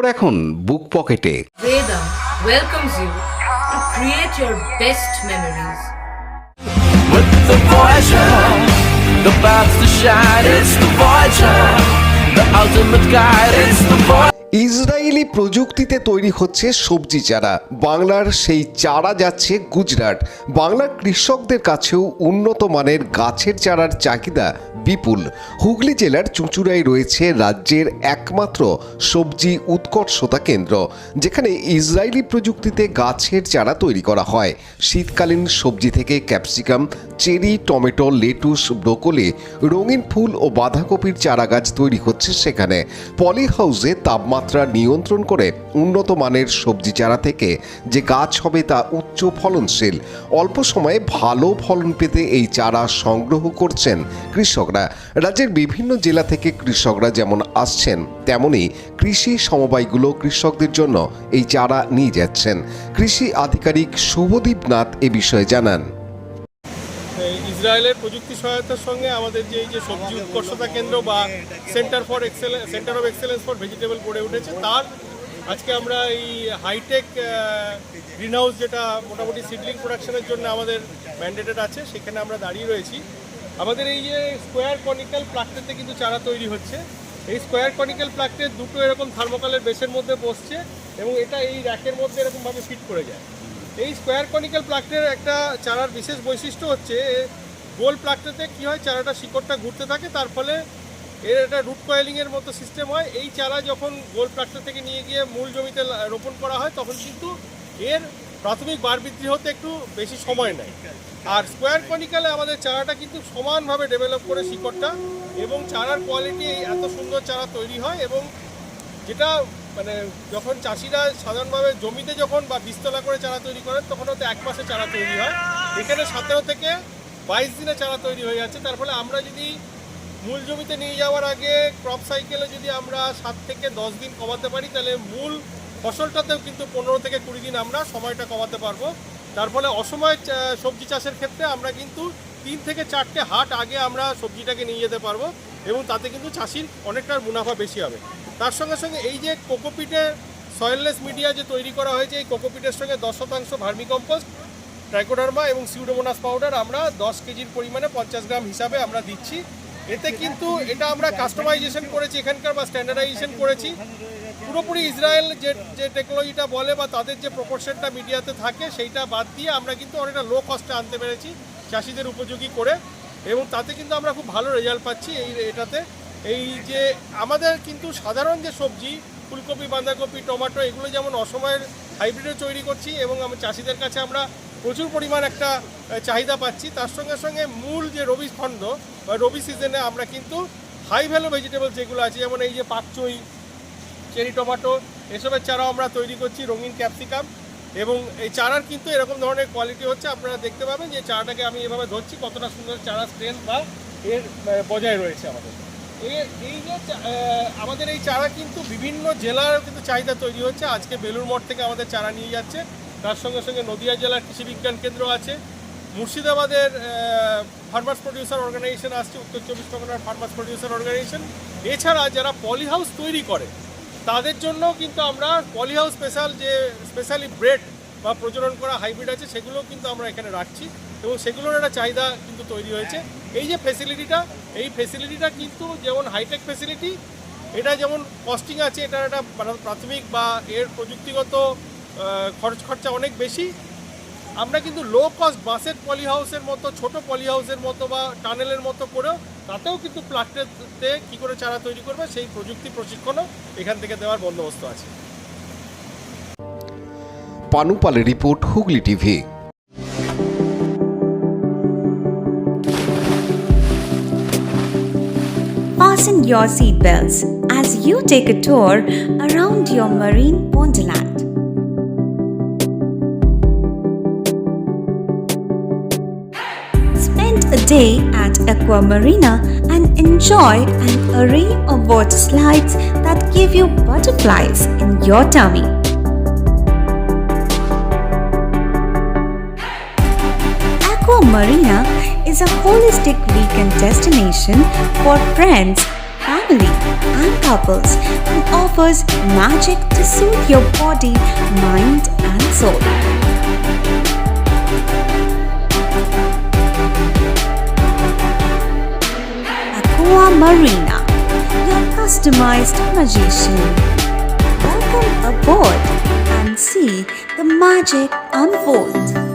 খবর এখন বুক পকেটে। Veda welcomes you to create your best memories. With the Voyager, the path to shine, it's the Voyager, the ultimate guide, it's the Voyager. Israeli প্রযুক্তিতে তৈরি হচ্ছে সবজি চারা। বাংলার সেই চারা যাচ্ছে গুজরাট। বাংলার কৃষকদের কাছেও উন্নত মানের গাছের চারার চাহিদা বিপুল। হুগলি জেলার চুঁচুড়ায় রয়েছে রাজ্যের একমাত্র সবজি উৎকর্ষতা কেন্দ্র, যেখানে ইসরায়েলি প্রযুক্তিতে গাছের চারা তৈরি করা হয়। শীতকালীন সবজি থেকে capsicum, cherry, tomato, lettuce, broccoli, রঙিন ফুল ও বাঁধাকপির চারা গাছ তৈরি হচ্ছে সেখানে। পলি হাউসে তাপমাত্রা নিয়ন্ত্রণ করে উন্নত মানের সবজি চারা থেকে যে গাছ হবে তা উচ্চ ফলনশীল। অল্প সময়ে ভালো ফলন পেতে এই চারা সংগ্রহ করছেন কৃষকরা। রাজ্যের বিভিন্ন জেলা থেকে কৃষকরা যেমন আসছেন, তেমনি কৃষি সমবায়গুলো কৃষকদের জন্য এই চারা নিয়ে যাচ্ছেন। কৃষি আধিকারিক শুভদীপ নাথ এ বিষয়ে জানান। ইসরায়েলের প্রযুক্তি সহায়তার সঙ্গে আমাদের যে এই যে সবজি উৎকর্ষতা কেন্দ্র বা centre of excellence for vegetable গড়ে উঠেছে, তার আজকে আমরা এই হাইটেক গ্রিন হাউস, যেটা মোটামুটি সিডলিং প্রোডাকশনের জন্য আমাদের ম্যান্ডেটেড আছে, সেখানে আমরা দাঁড়িয়ে রয়েছি। আমাদের এই যে স্কোয়ার কনিক্যাল প্লাকটেতে কিন্তু চারা তৈরি হচ্ছে। এই স্কোয়ার কনিক্যাল প্লাকটের দুটো এরকম থার্মোকলের বেসের মধ্যে বসছে এবং এটা এই র্যাকের মধ্যে এরকমভাবে ফিট করে যায়। এই স্কোয়ার কনিক্যাল প্লাকটের একটা চারার বিশেষ বৈশিষ্ট্য হচ্ছে, গোল প্লাকটেতে কী হয়, চারাটা শিকড়টা ঘুরতে থাকে, তার ফলে এর একটা রুট কয়েলিংয়ের মতো সিস্টেম হয়। এই চারা যখন গোল প্লাকটে থেকে নিয়ে গিয়ে মূল জমিতে রোপণ করা হয়, তখন কিন্তু এর প্রাথমিক বার বৃদ্ধি হতে একটু বেশি সময় নেয়। আর স্কোয়ার কনিক্যালে আমাদের চারাটা কিন্তু সমানভাবে ডেভেলপ করে শিকড়টা, এবং চারার কোয়ালিটি এত সুন্দর চারা তৈরি হয়। এবং যেটা মানে যখন চাষিরা সাধারণভাবে জমিতে যখন বা বীজতলা করে চারা তৈরি করেন, তখন হয়তো 1 মাসে চারা তৈরি হয়, এখানে 17 থেকে 22 দিনে চারা তৈরি হয়ে যাচ্ছে। তার ফলে আমরা যদি মূল জমিতে নিয়ে যাওয়ার আগে ক্রপ সাইকেলে যদি আমরা 7 থেকে 10 দিন কমাতে পারি, তাহলে মূল ফসলটাতেও কিন্তু 15 থেকে 20 দিন আমরা সময়টা কমাতে পারবো। তার ফলে অসময় সবজি চাষের ক্ষেত্রে আমরা কিন্তু 3 থেকে 4টে হাট আগে আমরা সবজিটাকে নিয়ে যেতে পারবো, এবং তাতে কিন্তু চাষির অনেকটা মুনাফা বেশি হবে। তার সঙ্গে সঙ্গে এই যে কোকোপিটের সয়েললেস মিডিয়া যে তৈরি করা হয়েছে, এই কোকোপিটের সঙ্গে 10% ভার্মিকম্পোস্ট, ট্রাইকোডার্মা এবং সিউডোমোনাস পাউডার আমরা 10 কেজির পরিমাণে 50 গ্রাম হিসাবে আমরা দিচ্ছি। এতে কিন্তু এটা আমরা কাস্টমাইজেশন করেছি এখানকার, বা স্ট্যান্ডার্ডাইজেশন করেছি। পুরোপুরি ইসরায়েল যে টেকনোলজিটা বলে বা তাদের যে প্রপোর্শনটা মিডিয়াতে থাকে, সেইটা বাদ দিয়ে আমরা কিন্তু অনেকটা লো কস্টে আনতে পেরেছি চাষিদের উপযোগী করে, এবং তাতে কিন্তু আমরা খুব ভালো রেজাল্ট পাচ্ছি এটাতে। এই যে আমাদের কিন্তু সাধারণ যে সবজি, ফুলকপি, বাঁধাকপি, টমেটো, এগুলো যেমন অসময়ের হাইব্রিডও তৈরি করছি, এবং চাষিদের কাছে আমরা প্রচুর পরিমাণ একটা চাহিদা পাচ্ছি। তার সঙ্গে সঙ্গে মূল যে রবি খণ্ড বা রবি সিজনে আমরা কিন্তু হাই ভ্যালু ভেজিটেবল যেগুলো আছে, যেমন এই যে পাকচুই, চেরি টমেটো, এসবের চারাও আমরা তৈরি করছি, রঙিন ক্যাপসিকাম। এবং এই চারার কিন্তু এরকম ধরনের কোয়ালিটি হচ্ছে, আপনারা দেখতে পাবেন যে চারাটাকে আমি এভাবে ধরছি, কতটা সুন্দর চারা স্ট্রেংথ বা এর বজায় রয়েছে আমাদের। এই যে আমাদের এই চারা কিন্তু বিভিন্ন জেলার কিন্তু চাহিদা তৈরি হচ্ছে। আজকে বেলুর মঠ থেকে আমাদের চারা নিয়ে যাচ্ছে, তার সঙ্গে সঙ্গে নদিয়া জেলার কৃষি বিজ্ঞান কেন্দ্র আছে, মুর্শিদাবাদের ফার্মার্স প্রডিউসার অর্গানাইজেশন আসছে, উত্তর 24 পরগনার ফার্মার্স প্রডিউসার অর্গানাইজেশন। এছাড়া যারা পলি হাউস তৈরি করে তাদের জন্য কিন্তু আমরা পলি হাউস স্পেশালি ব্রেড বা প্রজনন করা হাইব্রিড আছে, সেগুলোও কিন্তু আমরা এখানে রাখছি, এবং সেগুলোর একটা চাহিদা কিন্তু তৈরি হয়েছে। এই যে ফেসিলিটিটা কিন্তু যেমন হাইটেক ফেসিলিটি, এটা যেমন কস্টিং আছে, এটার একটা প্রাথমিক বা এর প্রযুক্তিগত খরচা অনেক বেশি। আমরা কিন্তু লো কস্ট বাসেট পলি হাউসের মতো, ছোট পলি হাউসের মতো বা টানেলের মতো করেও, তাতেও কিন্তু প্লাকটেতে কী করে চারা তৈরি করবে সেই প্রযুক্তি প্রশিক্ষণও এখান থেকে দেওয়ার বন্দোবস্ত আছে। পানুপালের report, Hooghly TV. Fasten your seatbelts as you take a tour around your marine wonderland. Spend a day at Aqua Marina and enjoy an array of water slides that give you butterflies in your tummy. Aqua Marina is a holistic weekend destination for friends, family, family and couples and offers magic to soothe your body, mind and soul. Aqua Marina, your customized magician. Welcome aboard and see the magic unfold.